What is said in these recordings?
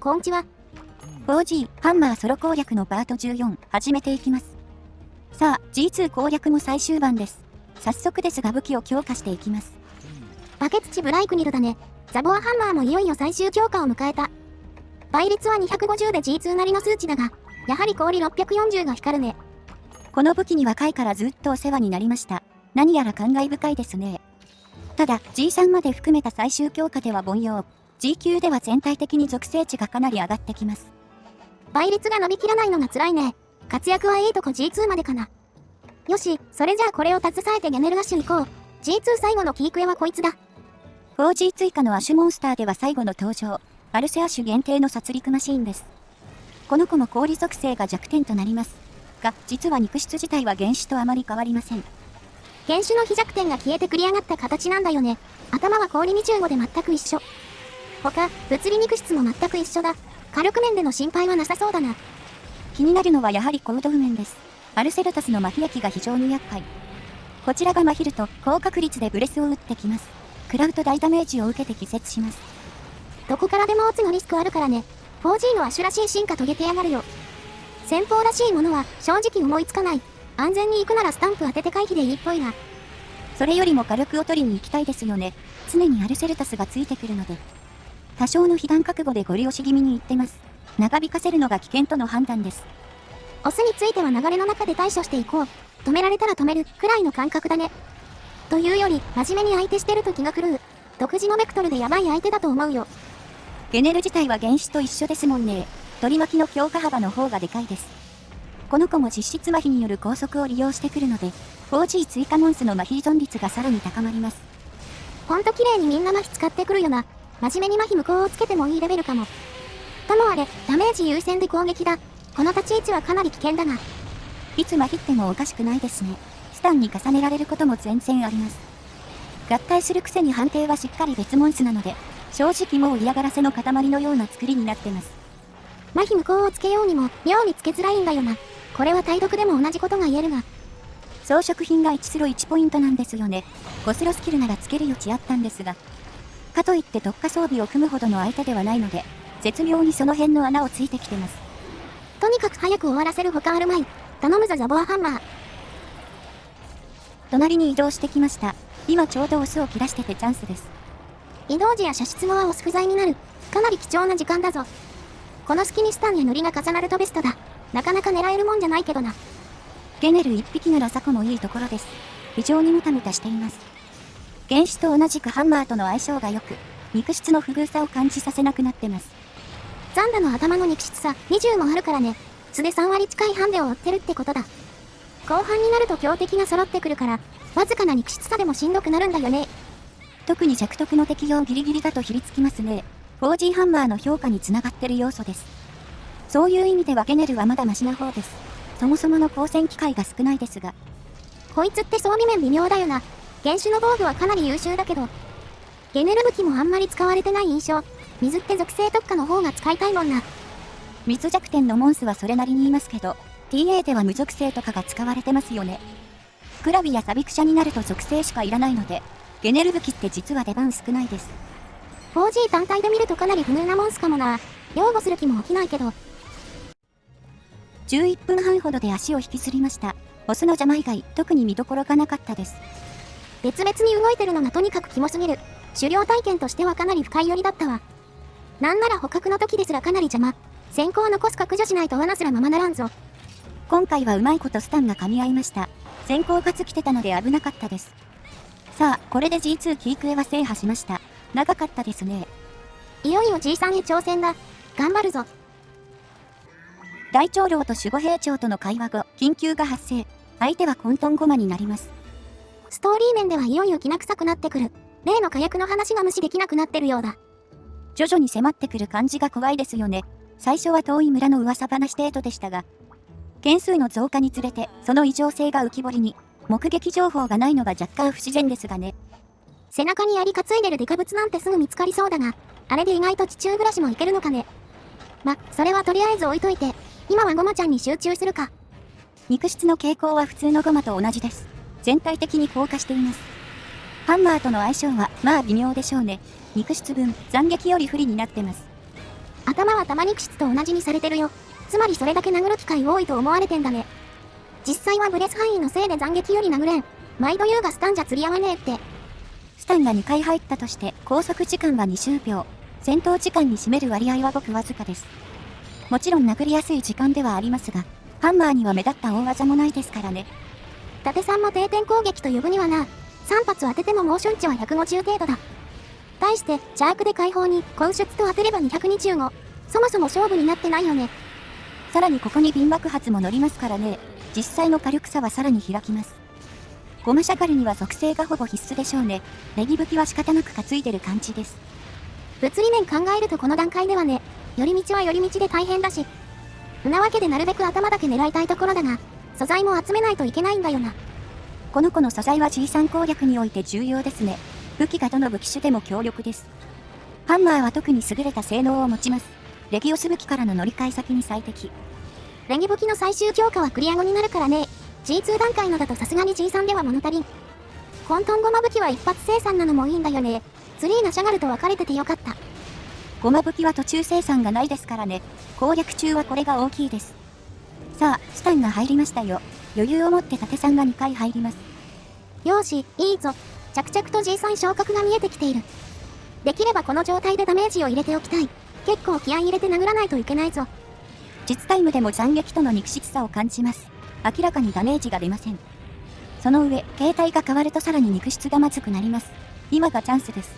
こんちは。4G ハンマーソロ攻略のパート14始めていきます。さあ G2 攻略も最終盤です。早速ですが武器を強化していきます。バケツチブライクニルだね。ザボアハンマーもいよいよ最終強化を迎えた。倍率は250で G2 なりの数値だが、やはり氷640が光るね。この武器には回からずっとお世話になりました。何やら感慨深いですね。ただ G3 まで含めた最終強化では凡庸。G 級では全体的に属性値がかなり上がってきます。倍率が伸びきらないのが辛いね。活躍はいいとこ G2 までかな。よし、それじゃあこれを携えてゲネルラッシュ行こう。G2 最後のキークエはこいつだ。4G 追加のアシュモンスターでは最後の登場。アルセアシュ限定の殺戮マシーンです。この子も氷属性が弱点となります。が、実は肉質自体は原種とあまり変わりません。原種の非弱点が消えて繰り上がった形なんだよね。頭は氷25で全く一緒。他、物理肉質も全く一緒だ。火力面での心配はなさそうだな。気になるのはやはり行動面です。アルセルタスの麻痺液が非常に厄介。こちらが麻痺ると高確率でブレスを打ってきます。食らうと大ダメージを受けて気絶します。どこからでも落ちのリスクあるからね。4G のアシュらしい進化遂げてやがるよ。先方らしいものは正直思いつかない。安全に行くならスタンプ当てて回避でいいっぽいな。それよりも火力を取りに行きたいですよね。常にアルセルタスがついてくるので。多少の被弾覚悟でゴリ押し気味に行ってます。長引かせるのが危険との判断です。オスについては流れの中で対処していこう。止められたら止めるくらいの感覚だね。というより真面目に相手してると気が狂う。独自のベクトルでヤバい相手だと思うよ。ゲネル自体は原種と一緒ですもんね。取り巻きの強化幅の方がでかいです。この子も実質麻痺による拘束を利用してくるので、4G 追加モンスの麻痺依存率がさらに高まります。ほんと綺麗にみんな麻痺使ってくるよな。真面目に麻痺無効をつけてもいいレベルかも。ともあれ、ダメージ優先で攻撃だ。この立ち位置はかなり危険だが。いつ麻痺ってもおかしくないですね。スタンに重ねられることも全然あります。合体するくせに判定はしっかり別モンスなので、正直もう嫌がらせの塊のような作りになってます。麻痺無効をつけようにも妙につけづらいんだよな。これは対読でも同じことが言えるが。装飾品が1スロ1ポイントなんですよね。5スロスキルならつける余地あったんですが。かといって特化装備を組むほどの相手ではないので、絶妙にその辺の穴をついてきてます。とにかく早く終わらせるほかあるまい。頼むぞザボアハンマー。隣に移動してきました。今ちょうどオスを切らしててチャンスです。移動時や射出後はオス不在になる。かなり貴重な時間だぞ。この隙にスタンや塗りが重なるとベストだ。なかなか狙えるもんじゃないけどな。ゲネル1匹ならザコもいいところです。非常にムタムタしています。原種と同じくハンマーとの相性が良く、肉質の不遇さを感じさせなくなってます。ザンダの頭の肉質差20もあるからね。素で3割近いハンデを追ってるってことだ。後半になると強敵が揃ってくるから、わずかな肉質差でもしんどくなるんだよね。特に弱徳の適用ギリギリだとひりつきますね。4G ハンマーの評価につながってる要素です。そういう意味ではゲネルはまだマシな方です。そもそもの光線機会が少ないですが。こいつって装備面微妙だよな。原種の防具はかなり優秀だけど、ゲネル武器もあんまり使われてない印象。水って属性特化の方が使いたいもんな。水弱点のモンスはそれなりにいますけど、TA では無属性とかが使われてますよね。クラビやサビクシャになると属性しかいらないので、ゲネル武器って実は出番少ないです。4G 単体で見るとかなり不遇なモンスかもな。擁護する気も起きないけど。11分半ほどで足を引きずりました。オスの邪魔以外、特に見どころがなかったです。別々に動いてるのがとにかくキモすぎる。狩猟体験としてはかなり深い寄りだったわ。なんなら捕獲の時ですらかなり邪魔。先行残すか駆除しないと罠すらままならんぞ。今回はうまいことスタンが噛み合いました。先行かつ来てたので危なかったです。さあ、これで G2 キークエは制覇しました。長かったですね。いよいよ G3 へ挑戦だ。頑張るぞ。大長老と守護兵長との会話後、緊急が発生。相手は混沌ゴマになります。ストーリー面ではいよいよきな臭くなってくる。例の火薬の話が無視できなくなってるようだ。徐々に迫ってくる感じが怖いですよね。最初は遠い村の噂話程度でしたが、件数の増加につれてその異常性が浮き彫りに、目撃情報がないのが若干不自然ですがね。背中に槍担いでるデカブツなんてすぐ見つかりそうだが、あれで意外と地中暮らしもいけるのかね。ま、それはとりあえず置いといて、今はゴマちゃんに集中するか。肉質の傾向は普通のゴマと同じです。全体的に硬化しています。ハンマーとの相性はまあ微妙でしょうね。肉質分、斬撃より不利になってます。頭は玉肉質と同じにされてるよ。つまりそれだけ殴る機会多いと思われてんだね。実際はブレス範囲のせいで斬撃より殴れん。毎度言うがスタンじゃ釣り合わねえって。スタンが2回入ったとして拘束時間は20秒。戦闘時間に占める割合はごくわずかです。もちろん殴りやすい時間ではありますが、ハンマーには目立った大技もないですからね。伊達さんも定点攻撃と呼ぶにはな。3発当ててもモーション値は150程度だ。対して、チャークで解放に、根出と当てれば225。そもそも勝負になってないよね。さらにここに瓶爆発も乗りますからね。実際の火力差はさらに開きます。ゴマシャカリには属性がほぼ必須でしょうね。ネギ武器は仕方なく担いでる感じです。物理面考えるとこの段階ではね、寄り道は寄り道で大変だし。なわけでなるべく頭だけ狙いたいところだが、素材も集めないといけないんだよな。この子の素材は G3 攻略において重要ですね。武器がどの武器種でも強力です。ハンマーは特に優れた性能を持ちます。レギオス武器からの乗り換え先に最適。レギ武器の最終強化はクリア後になるからね。G2 段階のだとさすがに G3 では物足りん。混沌ゴマ武器は一発生産なのもいいんだよね。ツリーナシャガルと分かれててよかった。ゴマ武器は途中生産がないですからね。攻略中はこれが大きいです。さあ、スタンが入りましたよ。余裕を持って盾さんが2回入ります。よーし、いいぞ。着々と G3 昇格が見えてきている。できればこの状態でダメージを入れておきたい。結構気合い入れて殴らないといけないぞ。実タイムでも斬撃との肉質差を感じます。明らかにダメージが出ません。その上、形態が変わるとさらに肉質がまずくなります。今がチャンスです。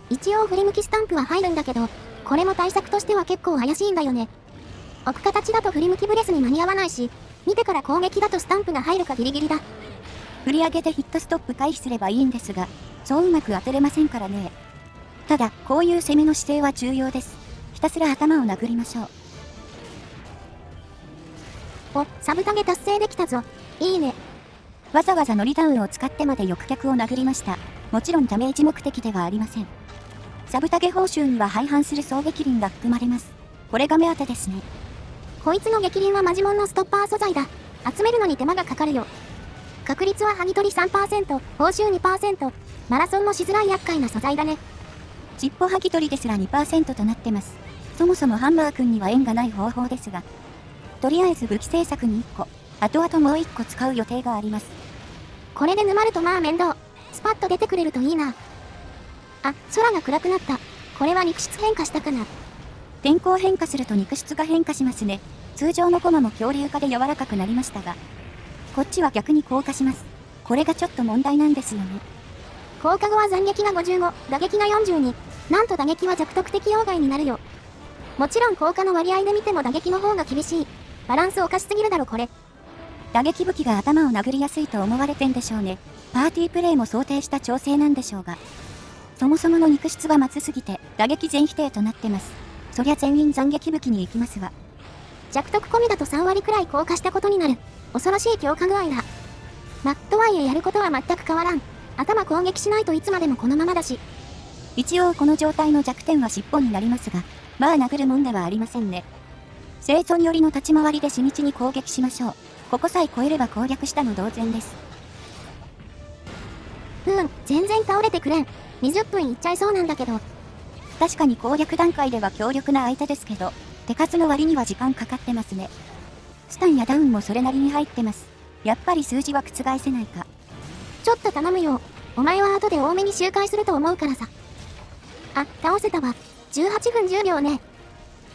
一応振り向きスタンプは入るんだけど、これも対策としては結構怪しいんだよね。置く形だと振り向きブレスに間に合わないし、見てから攻撃だとスタンプが入るかギリギリだ。振り上げてヒットストップ回避すればいいんですが、そううまく当てれませんからね。ただ、こういう攻めの姿勢は重要です。ひたすら頭を殴りましょう。お、サブタゲ達成できたぞ。いいね。わざわざノリダウンを使ってまで翼脚を殴りました。もちろんダメージ目的ではありません。サブタゲ報酬には廃反する衝撃輪が含まれます。これが目当てですね。こいつの激輪はマジモンのストッパー素材だ。集めるのに手間がかかるよ。確率は剥ぎ取り 3%、報酬 2%。マラソンもしづらい厄介な素材だね。尻尾剥ぎ取りですら 2% となってます。そもそもハンマー君には縁がない方法ですが。とりあえず武器製作に1個、後々もう1個使う予定があります。これで沼るとまあ面倒。スパッと出てくれるといいな。あ、空が暗くなった。これは肉質変化したかな。天候変化すると肉質が変化しますね。通常のコマも恐竜化で柔らかくなりましたが、こっちは逆に硬化します。これがちょっと問題なんですよね。硬化後は斬撃が55、打撃が42。なんと打撃は弱特適用外になるよ。もちろん硬化の割合で見ても打撃の方が厳しい。バランスおかしすぎるだろこれ。打撃武器が頭を殴りやすいと思われてんでしょうね。パーティープレイも想定した調整なんでしょうが。そもそもの肉質が松すぎて打撃全否定となってます。そりゃ全員斬撃武器に行きますわ。弱特込みだと3割くらい硬化したことになる。恐ろしい強化具合だ。とはいえやることは全く変わらん。頭攻撃しないといつまでもこのままだし。一応この状態の弱点は尻尾になりますが、まあ殴るもんではありませんね。生存寄りの立ち回りで地道に攻撃しましょう。ここさえ超えれば攻略したの同然です。全然倒れてくれん。20分いっちゃいそうなんだけど。確かに攻略段階では強力な相手ですけど、手数の割には時間かかってますね。スタンやダウンもそれなりに入ってます。やっぱり数字は覆せないか。ちょっと頼むよ。お前は後で多めに周回すると思うからさ。あ、倒せたわ。18分10秒ね。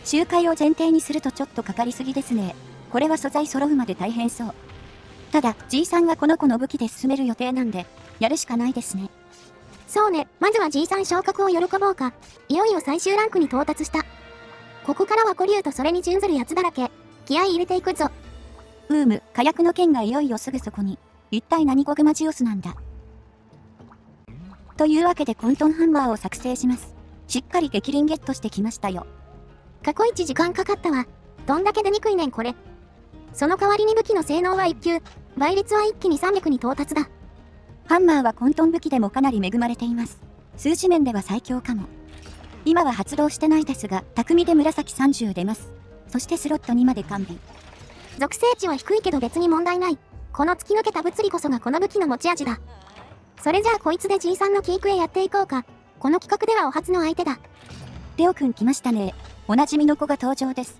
周回を前提にするとちょっとかかりすぎですね。これは素材揃うまで大変そう。ただ、G さんがこの子の武器で進める予定なんで、やるしかないですね。そうね、まずは G3 昇格を喜ぼうか。いよいよ最終ランクに到達した。ここからは古竜とそれに準ずるやつだらけ。気合い入れていくぞ。火薬の剣がいよいよすぐそこに。一体何ゴグマジオスなんだ。というわけで混沌ハンマーを作成します。しっかり激鱗ゲットしてきましたよ。過去一時間かかったわ。どんだけ出にくいねんこれ。その代わりに武器の性能は1級。倍率は一気に300に到達だ。ハンマーは混沌武器でもかなり恵まれています。数字面では最強かも。今は発動してないですが、匠で紫30出ます。そしてスロット2まで完備。属性値は低いけど別に問題ない。この突き抜けた物理こそがこの武器の持ち味だ。それじゃあこいつで G3 のキークへやっていこうか。この企画ではお初の相手だ。レオくん来ましたね。おなじみの子が登場です。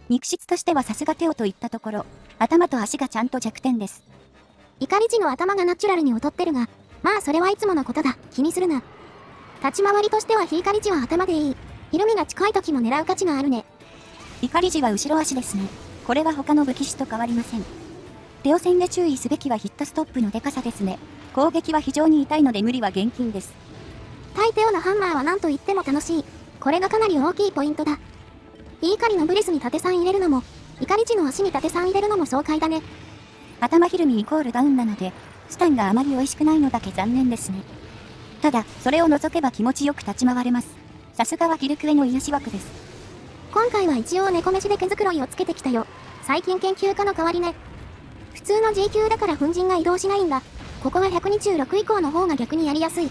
肉質としてはさすがテオといったところ、頭と足がちゃんと弱点です。怒り時の頭がナチュラルに劣ってるが、まあそれはいつものことだ、気にするな。立ち回りとしては非怒り時は頭でいい。ひるみが近い時も狙う価値があるね。怒り時は後ろ足ですね。これは他の武器種と変わりません。テオ戦で注意すべきはヒットストップのデカさですね。攻撃は非常に痛いので無理は厳禁です。対テオのハンマーは何と言っても楽しい。これがかなり大きいポイントだ。非怒りのブレスに縦3入れるのも、怒り時の足に縦3入れるのも爽快だね。頭ひるみイコールダウンなので、スタンがあまり美味しくないのだけ残念ですね。ただ、それを除けば気持ちよく立ち回れます。さすがはギルクエの癒し枠です。今回は一応猫飯で毛づくろいをつけてきたよ。最近研究家の代わりね。普通の G 級だから粉塵が移動しないんだ。ここは126以降の方が逆にやりやすい。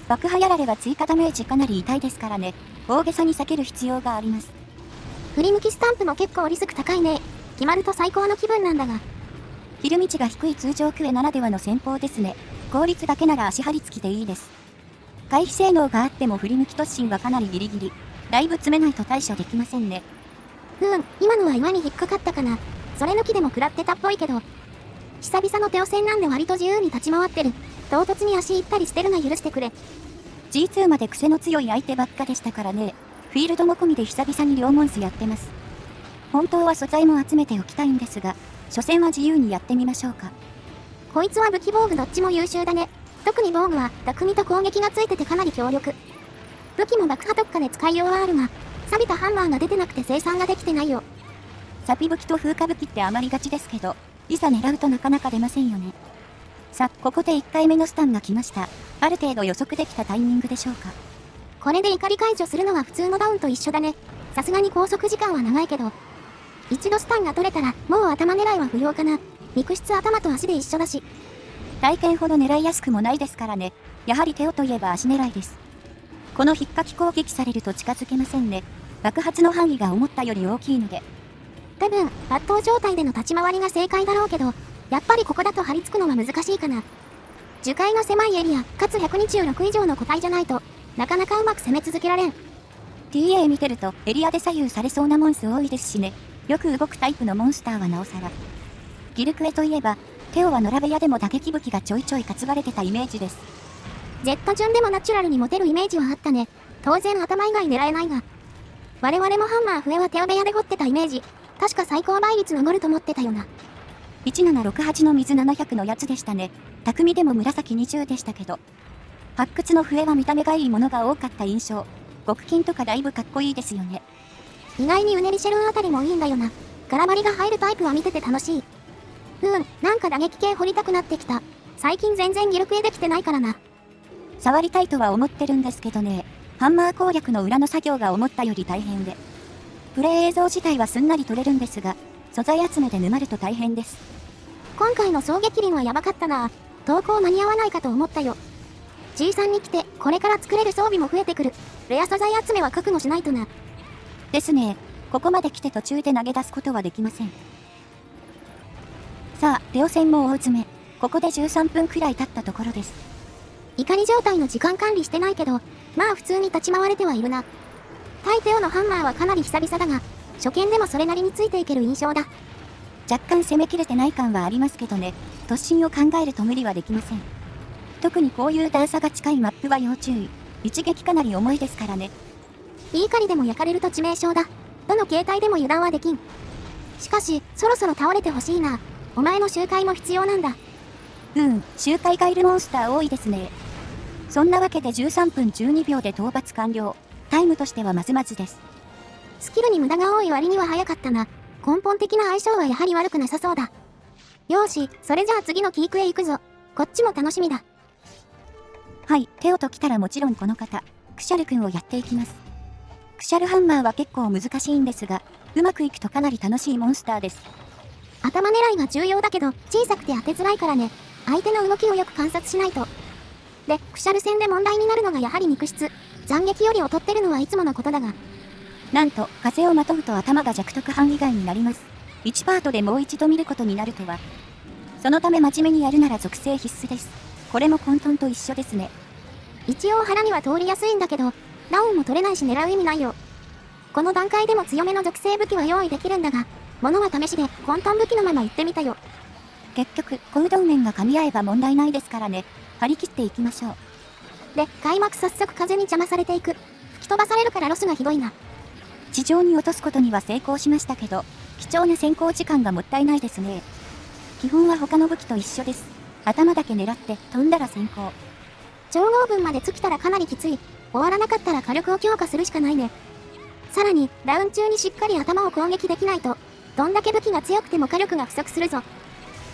爆破やられは追加ダメージかなり痛いですからね。大げさに避ける必要があります。振り向きスタンプも結構リスク高いね。決まると最高の気分なんだが。ひるみ値が低い通常クエならではの戦法ですね。効率だけなら足張り付きでいいです。回避性能があっても振り向き突進はかなりギリギリ。だいぶ詰めないと対処できませんね。今のは岩に引っかかったかな。それ抜きでも食らってたっぽいけど。久々のテオ戦なんで割と自由に立ち回ってる。唐突に足行ったりしてるの許してくれ。G2 まで癖の強い相手ばっかでしたからね。フィールドも込みで久々に両モンスやってます。本当は素材も集めておきたいんですが、所詮は自由にやってみましょうか。こいつは武器防具どっちも優秀だね。特に防具は匠と攻撃がついててかなり強力。武器も爆破特化で使いようはあるが、錆びたハンマーが出てなくて生産ができてないよ。サビ武器と風化武器って余りがちですけど、いざ狙うとなかなか出ませんよね。さあ、ここで1回目のスタンが来ました。ある程度予測できたタイミングでしょうか。これで怒り解除するのは普通のダウンと一緒だね。さすがに拘束時間は長いけど。一度スタンが取れたら、もう頭狙いは不要かな。肉質頭と足で一緒だし。体験ほど狙いやすくもないですからね。やはりテオといえば足狙いです。この引っかき攻撃されると近づけませんね。爆発の範囲が思ったより大きいので。多分、抜刀状態での立ち回りが正解だろうけど、やっぱりここだと張り付くのは難しいかな。樹海の狭いエリア、かつ126以上の個体じゃないと、なかなかうまく攻め続けられん。TA 見てるとエリアで左右されそうなモンス多いですしね。よく動くタイプのモンスターはなおさら。ギルクエといえば、テオは野良部屋でも打撃武器がちょいちょい担がれてたイメージです。ジェット順でもナチュラルに持てるイメージはあったね。当然頭以外狙えないが。我々もハンマー笛はテオ部屋で掘ってたイメージ。確か最高倍率のノルと持ってたよな。1768の水700のやつでしたね。匠でも紫20でしたけど。発掘の笛は見た目がいいものが多かった印象。極金とかだいぶかっこいいですよね。意外にウネリシェルンあたりもいいんだよな。ガラバリが入るタイプは見てて楽しい。なんか打撃系掘りたくなってきた。最近全然ギルクエできてないからな。触りたいとは思ってるんですけどね。ハンマー攻略の裏の作業が思ったより大変で。プレイ映像自体はすんなり撮れるんですが、素材集めで沼ると大変です。今回の衝撃輪はやばかったな。投稿間に合わないかと思ったよ。G3 に来て、これから作れる装備も増えてくる。レア素材集めは覚悟しないとな。ですね。ここまで来て途中で投げ出すことはできません。さあ、レオ戦も大詰め。ここで13分くらい経ったところです。怒り状態の時間管理してないけど、まあ普通に立ち回れてはいるな。対テオのハンマーはかなり久々だが、初見でもそれなりについていける印象だ。若干攻めきれてない感はありますけどね。突進を考えると無理はできません。特にこういう段差が近いマップは要注意。一撃かなり重いですからね。いい狩りでも焼かれると致命傷だ。どの形態でも油断はできん。しかし、そろそろ倒れてほしいな。お前の周回も必要なんだ。周回がいるモンスター多いですね。そんなわけで13分12秒で討伐完了。タイムとしてはまずまずです。スキルに無駄が多い割には早かったな。根本的な相性はやはり悪くなさそうだ。よーし、それじゃあ次のキークへ行くぞ。こっちも楽しみだ。はい、テオと来たらもちろんこの方、クシャル君をやっていきます。クシャルハンマーは結構難しいんですが、うまくいくとかなり楽しいモンスターです。頭狙いが重要だけど、小さくて当てづらいからね。相手の動きをよく観察しないと。で、クシャル戦で問題になるのがやはり肉質。斬撃より劣ってるのはいつものことだが。なんと、風をまとうと頭が弱特犯以外になります。1パートでもう一度見ることになるとは。そのため真面目にやるなら属性必須です。これも混沌と一緒ですね。一応腹には通りやすいんだけど、ダウンも取れないし狙う意味ないよ。この段階でも強めの属性武器は用意できるんだが、物は試しで混沌武器のまま行ってみたよ。結局、小うどん麺が噛み合えば問題ないですからね。張り切っていきましょう。で、開幕早速風に邪魔されていく。吹き飛ばされるからロスがひどいな。地上に落とすことには成功しましたけど、貴重な先行時間がもったいないですね。基本は他の武器と一緒です。頭だけ狙って飛んだら先行。超合分まで尽きたらかなりきつい。終わらなかったら火力を強化するしかないね。さらに、ダウン中にしっかり頭を攻撃できないと、どんだけ武器が強くても火力が不足するぞ。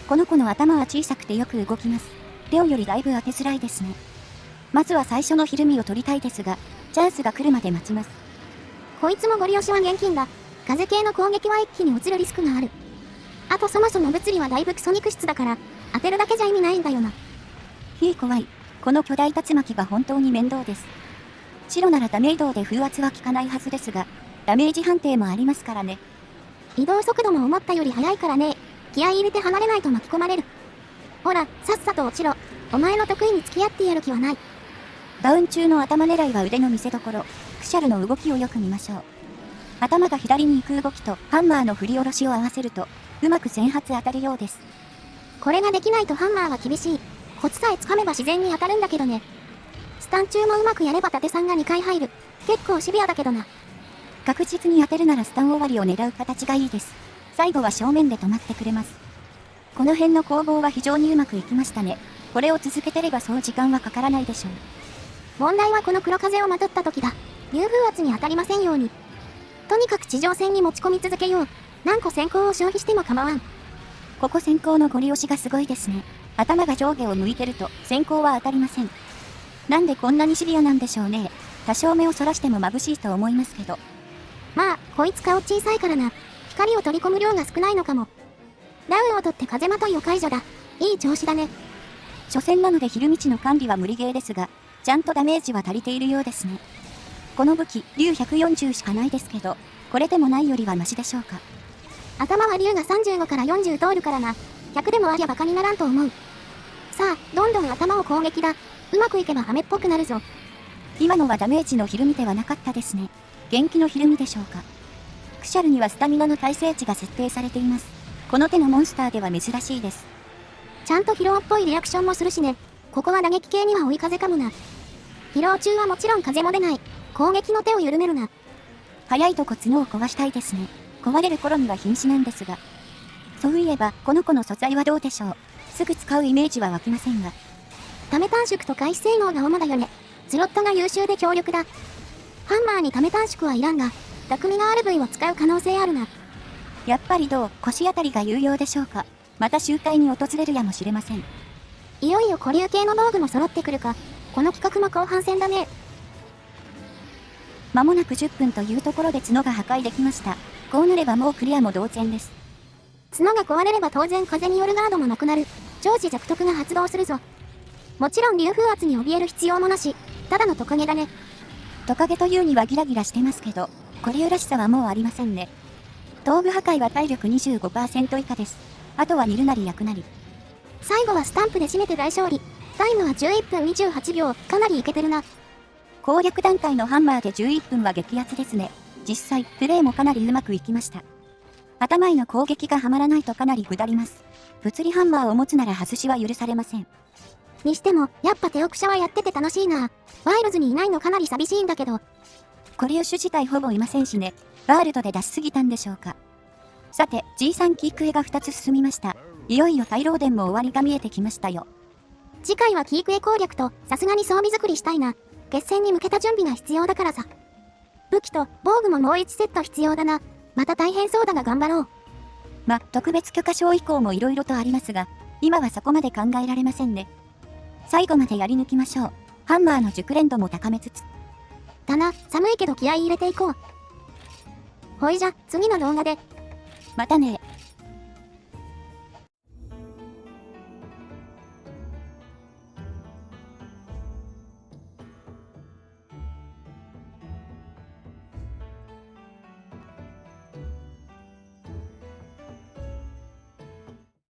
この子の頭は小さくてよく動きます。レオよりだいぶ当てづらいですね。まずは最初のひるみを取りたいですが、チャンスが来るまで待ちます。こいつもゴリ押しは現金だ。風系の攻撃は一気に落ちるリスクがある。あとそもそも物理はだいぶクソ肉質だから、当てるだけじゃ意味ないんだよな。怖い。この巨大竜巻が本当に面倒です。白ならダメ移動で風圧は効かないはずですが、ダメージ判定もありますからね。移動速度も思ったより速いからね。気合い入れて離れないと巻き込まれる。ほら、さっさと落ちろ。お前の得意に付き合ってやる気はない。ダウン中の頭狙いは腕の見せ所。クシャルの動きをよく見ましょう。頭が左に行く動きとハンマーの振り下ろしを合わせると、うまく全発当たるようです。これができないとハンマーは厳しい。コツさえつかめば自然に当たるんだけどね。スタン中もうまくやれば縦3が2回入る。結構シビアだけどな。確実に当てるならスタン終わりを狙う形がいいです。最後は正面で止まってくれます。この辺の攻防は非常にうまくいきましたね。これを続けてればそう時間はかからないでしょう。問題はこの黒風をまとった時だ。流風圧に当たりませんように。とにかく地上戦に持ち込み続けよう。何個先行を消費しても構わん。ここ先行のゴリ押しがすごいですね。頭が上下を向いてると先行は当たりません。なんでこんなにシビアなんでしょうね。多少目をそらしても眩しいと思いますけど。まあ、こいつ顔小さいからな。光を取り込む量が少ないのかも。ダウンを取って風まといを解除だ。いい調子だね。初戦なので昼道の管理は無理ゲーですが、ちゃんとダメージは足りているようですね。この武器、竜140しかないですけど、これでもないよりはマシでしょうか。頭は竜が35から40通るからな。100でもありゃバカにならんと思う。さあ、どんどん頭を攻撃だ。うまくいけばハメっぽくなるぞ。今のはダメージのひるみではなかったですね。元気のひるみでしょうか。クシャルにはスタミナの耐性値が設定されています。この手のモンスターでは珍しいです。ちゃんと疲労っぽいリアクションもするしね。ここは打撃系には追い風かもな。疲労中はもちろん風も出ない。攻撃の手を緩めるな。早いとこ角を壊したいですね。壊れる頃には瀕死なんですが。そういえば、この子の素材はどうでしょう。すぐ使うイメージは湧きませんが。ため短縮と回避性能が主だよね。スロットが優秀で強力だ。ハンマーにため短縮はいらんが、匠がある部位を使う可能性あるな。やっぱり腰あたりが有用でしょうか。また集会に訪れるやもしれません。いよいよ古流系の道具も揃ってくるか。この企画も後半戦だね。間もなく10分というところで角が破壊できました。こうなればもうクリアも同然です。角が壊れれば当然風によるガードもなくなる。常時弱徳が発動するぞ。もちろん流風圧に怯える必要もなし、ただのトカゲだね。トカゲというにはギラギラしてますけど、古流らしさはもうありませんね。頭部破壊は体力 25% 以下です。あとは煮るなり焼くなり。最後はスタンプで締めて大勝利。タイムは11分28秒、かなりいけてるな。攻略段階のハンマーで11分は激アツですね。実際、プレイもかなりうまくいきました。頭への攻撃がはまらないとかなり下ります。物理ハンマーを持つなら外しは許されません。にしても、やっぱテオクシャはやってて楽しいな。ワイルズにいないのかなり寂しいんだけど。古流種自体ほぼいませんしね。ワールドで出しすぎたんでしょうか。さて、G3 キークエが2つ進みました。いよいよ大老殿も終わりが見えてきましたよ。次回はキークエ攻略と、さすがに装備作りしたいな。決戦に向けた準備が必要だからさ。武器と防具ももう1セット必要だな。また大変そうだが頑張ろう。特別許可証以降も色々とありますが、今はそこまで考えられませんね。最後までやり抜きましょう。ハンマーの熟練度も高めつつ。だな、寒いけど気合い入れていこう。ほいじゃ、次の動画で。またね。